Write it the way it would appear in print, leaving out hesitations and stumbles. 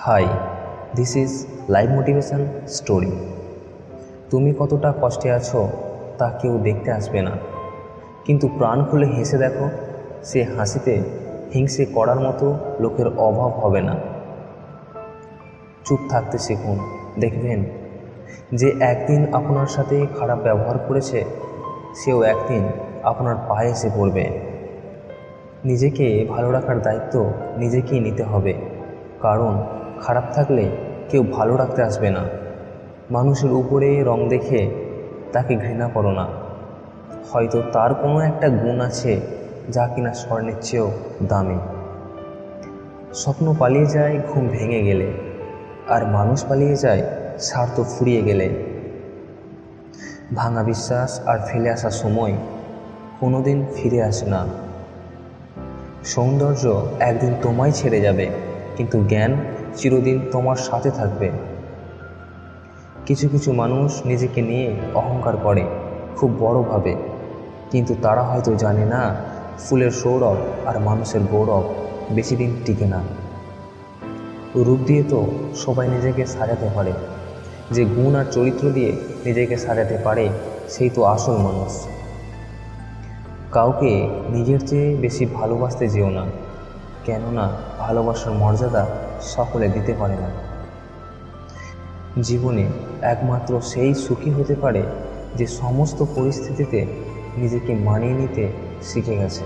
High, this is live motivation story. তুমি কতটা কষ্টে আছো তা কেউ দেখতে আসবে না, কিন্তু প্রাণ খুলে হেসে দেখো, সে হাসিতে হিংসে করার মতো লোকের অভাব হবে না। চুপ থাকতে শিখুন, দেখবেন যে একদিন আপনার সাথে খারাপ ব্যবহার করেছে সেও একদিন আপনার পায়ে এসে পড়বে। নিজেকে ভালো রাখার দায়িত্ব নিজেকেই নিতে হবে, কারণ খারাপ থাকলে কেউ ভালো রাখতে আসবে না। মানুষের উপরে রং দেখে তাকে ঘৃণা করো না, হয়তো তার কোনো একটা গুণ আছে যা কিনা স্বর্ণের চেয়েও দামি। স্বপ্ন পালিয়ে যায় ঘুম ভেঙে গেলে, আর মানুষ পালিয়ে যায় স্বার্থ ফুরিয়ে গেলে। ভাঙা বিশ্বাস আর ফেলে আসা সময় কোনোদিন ফিরে আসে না। সৌন্দর্য একদিন তোমায় ছেড়ে যাবে, কিন্তু জ্ঞান চিরদিন তোমার সাথে থাকবে। কিছু কিছু মানুষ নিজেকে নিয়ে অহংকার করে খুব বড়ভাবে, কিন্তু তারা হয়তো জানে না ফুলের সৌরভ আর মানুষের গৌরব বেশি দিন টিকে না। রূপ দিয়ে তো সবাই নিজেকে সাজাতে পারে, যে গুণ আর চরিত্র দিয়ে নিজেকে সাজাতে পারে সেই তো আসল মানুষ। কাউকে নিজের চেয়ে বেশি ভালোবাসতে যেও না, কেননা ভালোবাসার মর্যাদা সকলে দিতে পারে না। জীবনে একমাত্র সেই সুখী হতে পারে যে সমস্ত পরিস্থিতিতে নিজেকে মানিয়ে নিতে শিখে গেছে।